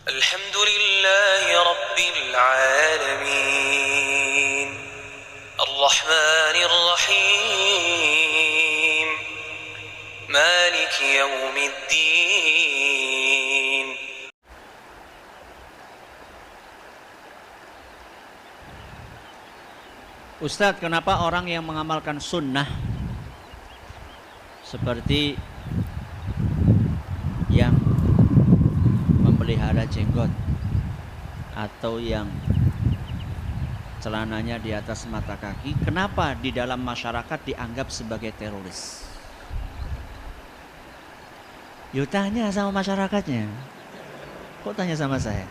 الحمد لله رب العالمين الرحمن الرحيم مالك يوم الدين. Ustadz, kenapa orang yang mengamalkan sunnah seperti yang memelihara jenggot atau yang celananya di atas mata kaki, kenapa di dalam masyarakat dianggap sebagai teroris? Yuk tanya sama masyarakatnya. Kok tanya sama saya?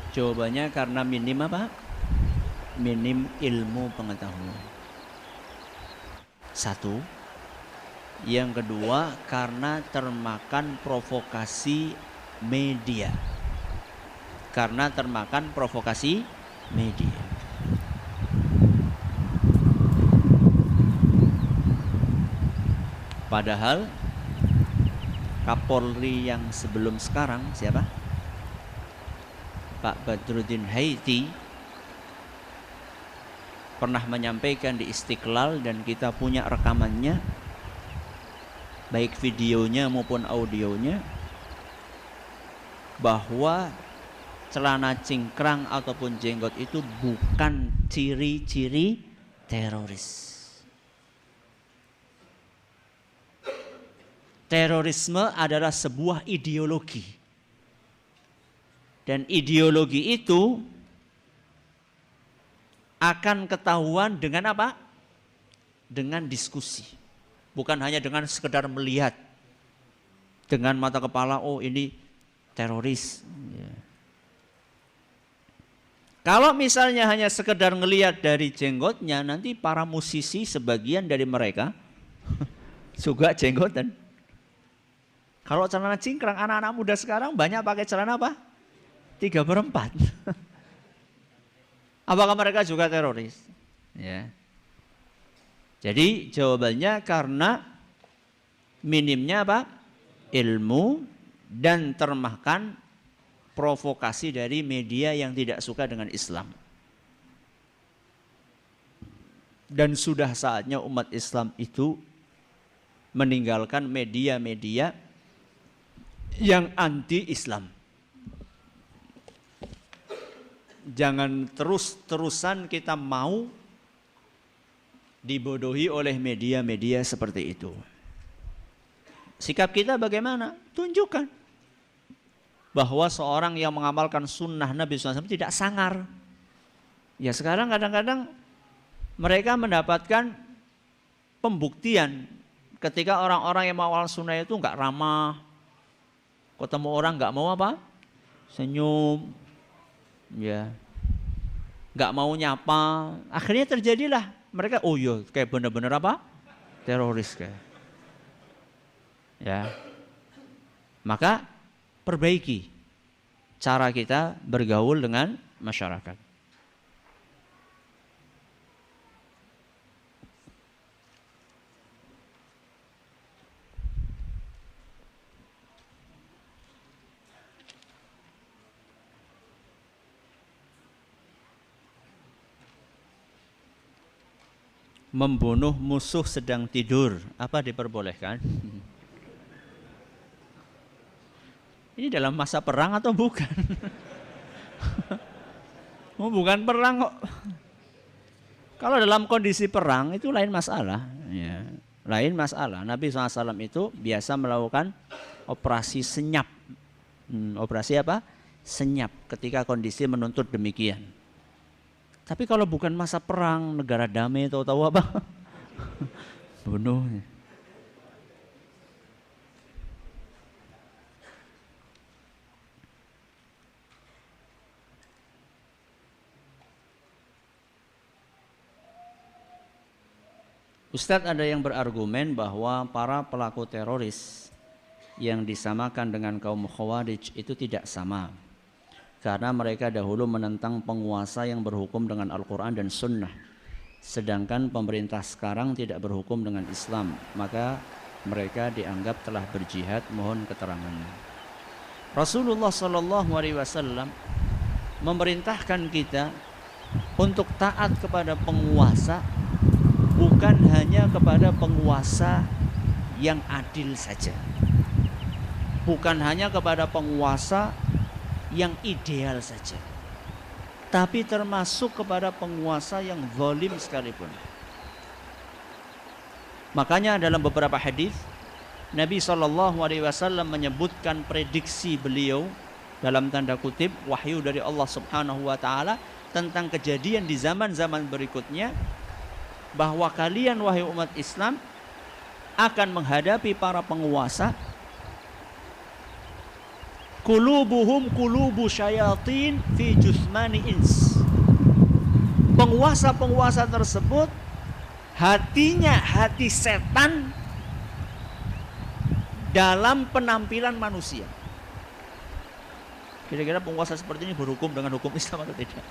Jawabannya karena minim apa? Minim ilmu pengetahuan. Satu. Yang kedua, karena termakan provokasi media. Karena termakan provokasi media. Padahal Kapolri yang sebelum sekarang siapa? Pak Badruddin Haiti pernah menyampaikan di Istiqlal, dan kita punya rekamannya, baik videonya maupun audionya, bahwa celana cingkrang ataupun jenggot itu bukan ciri-ciri teroris. Terorisme adalah sebuah ideologi, dan ideologi itu akan ketahuan dengan apa? Dengan diskusi. Bukan hanya dengan sekedar melihat dengan mata kepala, oh ini teroris. Ya. Kalau misalnya hanya sekedar ngelihat dari jenggotnya, nanti para musisi sebagian dari mereka juga jenggotan. Kalau celana cingkrang, anak-anak muda sekarang banyak pakai celana apa? 3/4. Apakah mereka juga teroris? Ya. Jadi jawabannya karena minimnya apa? Ilmu dan termakan provokasi dari media yang tidak suka dengan Islam. Dan sudah saatnya umat Islam itu meninggalkan media-media yang anti-Islam. Jangan terus-terusan kita mau dibodohi oleh media-media seperti itu. Sikap kita bagaimana? Tunjukkan bahwa seorang yang mengamalkan sunnah Nabi SAW tidak sangar. Ya sekarang kadang-kadang mereka mendapatkan pembuktian ketika orang-orang yang mengamalkan sunnah itu nggak ramah, ketemu orang nggak mau apa? Senyum, ya, nggak mau nyapa. Akhirnya terjadilah mereka, oh iya, kayak benar-benar apa? Teroris kayak. Ya. Maka perbaiki cara kita bergaul dengan masyarakat. Membunuh musuh sedang tidur, apa diperbolehkan? Ini dalam masa perang atau bukan? Oh, bukan perang kok. Kalau dalam kondisi perang itu lain masalah. Ya, lain masalah. Nabi SAW itu biasa melakukan operasi senyap. Operasi apa? Senyap ketika kondisi menuntut demikian. Tapi kalau bukan masa perang, negara damai, tahu-tahu apa? Bunuh. Ustadz, ada yang berargumen bahwa para pelaku teroris yang disamakan dengan kaum Khawarij itu tidak sama. Karena mereka dahulu menentang penguasa yang berhukum dengan Al-Quran dan Sunnah. Sedangkan pemerintah sekarang tidak berhukum dengan Islam. Maka mereka dianggap telah berjihad. Mohon keterangannya. Rasulullah Shallallahu Alaihi Wasallam memerintahkan kita untuk taat kepada penguasa, bukan hanya kepada penguasa yang adil saja, bukan hanya kepada penguasa yang ideal saja, tapi termasuk kepada penguasa yang zalim sekalipun. Makanya dalam beberapa hadis Nabi SAW menyebutkan prediksi beliau dalam tanda kutip wahyu dari Allah Subhanahu wa taala tentang kejadian di zaman-zaman berikutnya, bahwa kalian wahai umat Islam akan menghadapi para penguasa qulubuhum qulubu syayatin fi jusmani ins. Penguasa-penguasa tersebut hatinya hati setan dalam penampilan manusia. Kira-kira penguasa seperti ini berhukum dengan hukum Islam atau tidak?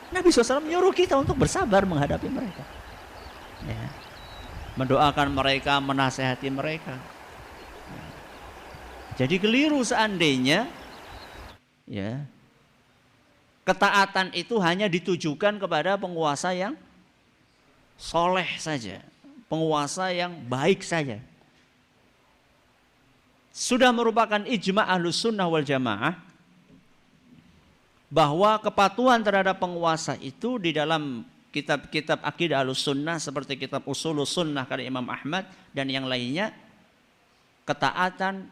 Nabi SAW menyuruh kita untuk bersabar menghadapi mereka, ya. Mendoakan mereka, menasehati mereka. Jadi keliru seandainya, ya, ketaatan itu hanya ditujukan kepada penguasa yang soleh saja, penguasa yang baik saja. Sudah merupakan ijma' Ahlus Sunnah wal Jamaah bahwa kepatuhan terhadap penguasa itu di dalam kitab-kitab akidah Ahlus Sunnah seperti kitab Ushulus Sunnah karya Imam Ahmad dan yang lainnya, ketaatan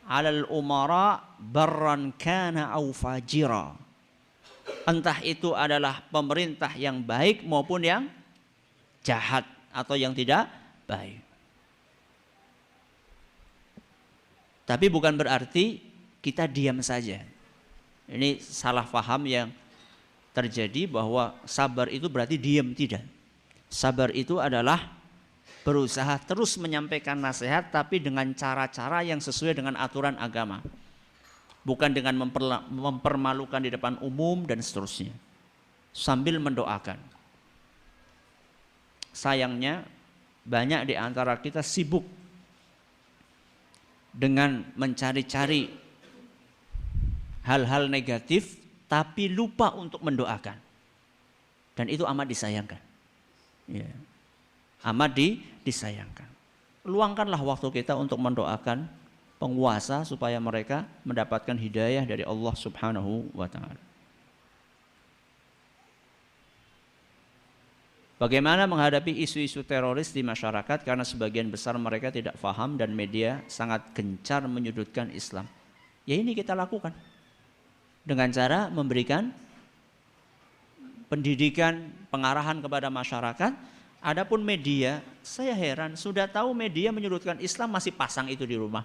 alal umara barran kana au fajira, entah itu adalah pemerintah yang baik maupun yang jahat atau yang tidak baik. Tapi bukan berarti kita diam saja. Ini salah paham yang terjadi bahwa sabar itu berarti diam, tidak. Sabar itu adalah berusaha terus menyampaikan nasihat tapi dengan cara-cara yang sesuai dengan aturan agama. Bukan dengan mempermalukan di depan umum dan seterusnya. Sambil mendoakan. Sayangnya banyak di antara kita sibuk dengan mencari-cari hal-hal negatif tapi lupa untuk mendoakan. Dan itu amat disayangkan. Ya. Amat disayangkan. Luangkanlah waktu kita untuk mendoakan penguasa supaya mereka mendapatkan hidayah dari Allah Subhanahu wa taala. Bagaimana menghadapi isu-isu teroris di masyarakat karena sebagian besar mereka tidak paham dan media sangat gencar menyudutkan Islam. Ya ini kita lakukan dengan cara memberikan pendidikan, pengarahan kepada masyarakat. Adapun media, saya heran sudah tahu media menyudutkan Islam masih pasang itu di rumah.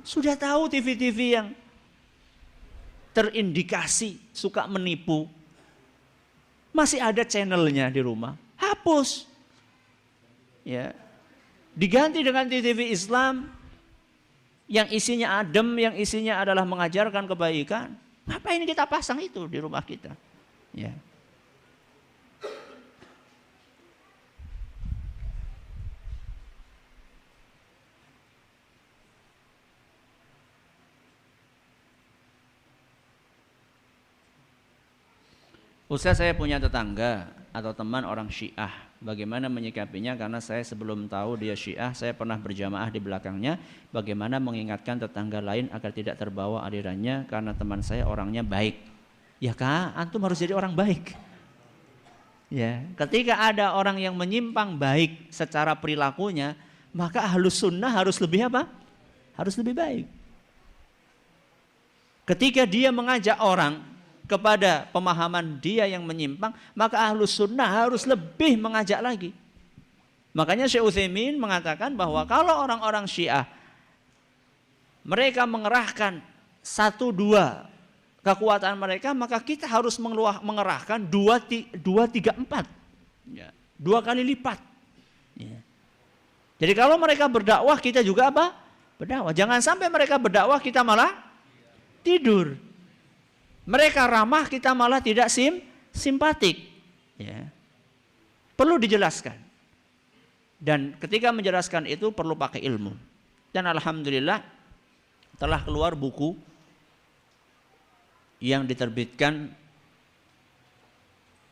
Sudah tahu TV-TV yang terindikasi suka menipu, masih ada channelnya di rumah, hapus. Ya. Diganti dengan TV Islam yang isinya adem, yang isinya adalah mengajarkan kebaikan. Ngapain kita pasang itu di rumah kita? Ya. Ustaz, saya punya tetangga atau teman orang Syiah. Bagaimana menyikapinya? Karena saya sebelum tahu dia Syiah, saya pernah berjamaah di belakangnya. Bagaimana mengingatkan tetangga lain agar tidak terbawa alirannya karena teman saya orangnya baik. Ya kak, antum harus jadi orang baik. Ya, ketika ada orang yang menyimpang baik secara perilakunya, maka Ahlus Sunnah harus lebih apa? Harus lebih baik. Ketika dia mengajak orang kepada pemahaman dia yang menyimpang, maka Ahlus Sunnah harus lebih mengajak lagi. Makanya Syekh Utsaimin mengatakan bahwa kalau orang-orang Syiah mereka mengerahkan 1-2 kekuatan mereka, maka kita harus mengerahkan 2-3-4, ya, 2 kali lipat. Ya. Jadi kalau mereka berdakwah, kita juga apa? Berdakwah. Jangan sampai mereka berdakwah kita malah tidur. Mereka ramah, kita malah tidak simpatik. Ya. Perlu dijelaskan. Dan ketika menjelaskan itu perlu pakai ilmu. Dan alhamdulillah telah keluar buku yang diterbitkan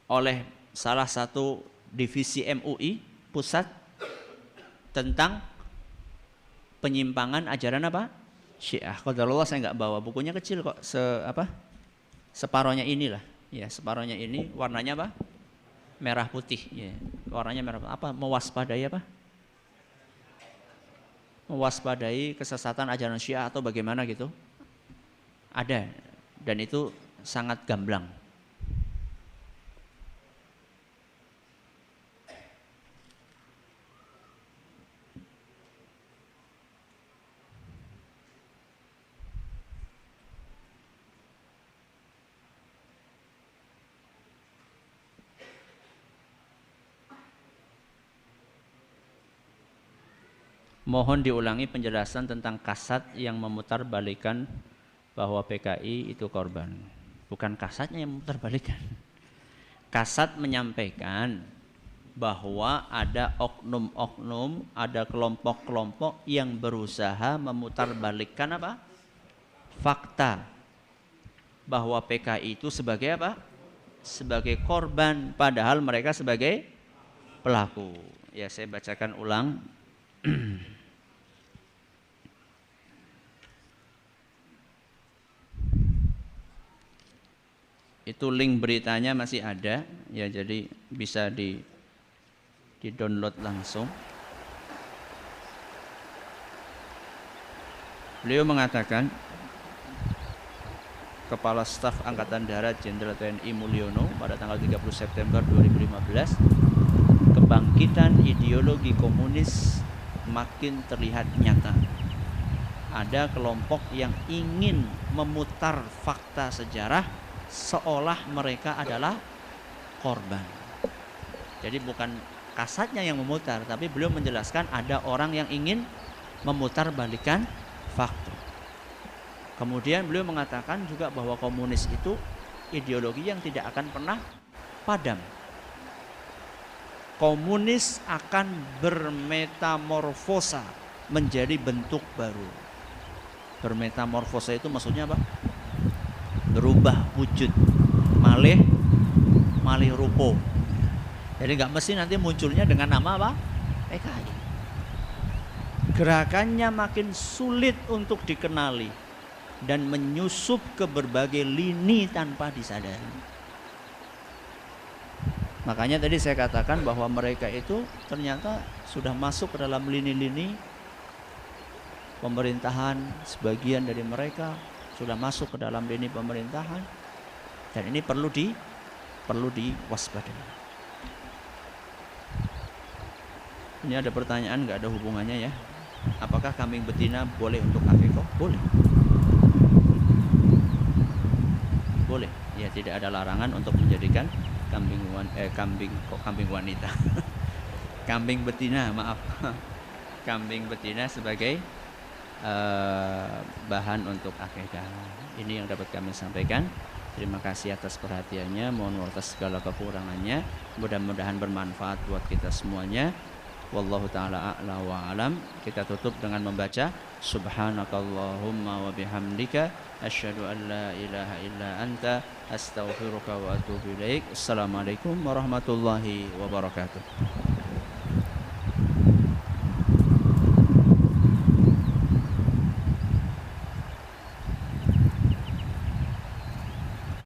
oleh salah satu divisi MUI pusat tentang penyimpangan ajaran apa? Syiah. Qadarullah saya nggak bawa, bukunya kecil kok, separohnya inilah. Ya, separohnya ini warnanya apa? Merah putih, ya. Warnanya merah putih. Apa? Mewaspadai apa? Mewaspadai kesesatan ajaran Syiah atau bagaimana gitu. Ada, dan itu sangat gamblang. Mohon diulangi penjelasan tentang kasat yang memutarbalikkan bahwa PKI itu korban. Bukan kasatnya yang memutarbalikkan. Kasat menyampaikan bahwa ada oknum-oknum, ada kelompok-kelompok yang berusaha memutarbalikkan apa? Fakta bahwa PKI itu sebagai apa? Sebagai korban, padahal mereka sebagai pelaku. Ya, saya bacakan ulang. Itu link beritanya masih ada, ya, jadi bisa di download langsung. Beliau mengatakan, Kepala Staf Angkatan Darat Jenderal TNI Mulyono pada tanggal 30 September 2015, kebangkitan ideologi komunis makin terlihat nyata. Ada kelompok yang ingin memutar fakta sejarah seolah mereka adalah korban. Jadi bukan kasatnya yang memutar, tapi beliau menjelaskan ada orang yang ingin memutarbalikkan fakta. Kemudian beliau mengatakan juga bahwa komunis itu ideologi yang tidak akan pernah padam. Komunis akan bermetamorfosa menjadi bentuk baru. Bermetamorfosa itu maksudnya apa? Berubah wujud, malih rupo. Jadi nggak mesti nanti munculnya dengan nama apa? PKI. Gerakannya makin sulit untuk dikenali dan menyusup ke berbagai lini tanpa disadari. Makanya tadi saya katakan bahwa mereka itu ternyata sudah masuk ke dalam lini-lini pemerintahan, sebagian dari mereka sudah masuk ke dalam lini pemerintahan, dan ini perlu diwaspadai. Ini ada pertanyaan, nggak ada hubungannya ya. Apakah kambing betina boleh untuk akikah? Boleh. Boleh. Ya, tidak ada larangan untuk menjadikan kambing wanita. Kambing betina, maaf. Kambing betina sebagai bahan untuk akikah. Ini yang dapat kami sampaikan. Terima kasih atas perhatiannya, mohon maaf atas segala kekurangannya. Mudah-mudahan bermanfaat buat kita semuanya. Wallahu ta'ala a'la wa alam. Kita tutup dengan membaca subhanakallahumma wa bihamdika asyhadu an la ilaha illa anta astaghfiruka wa atubu ilaik. Assalamualaikum warahmatullahi wabarakatuh.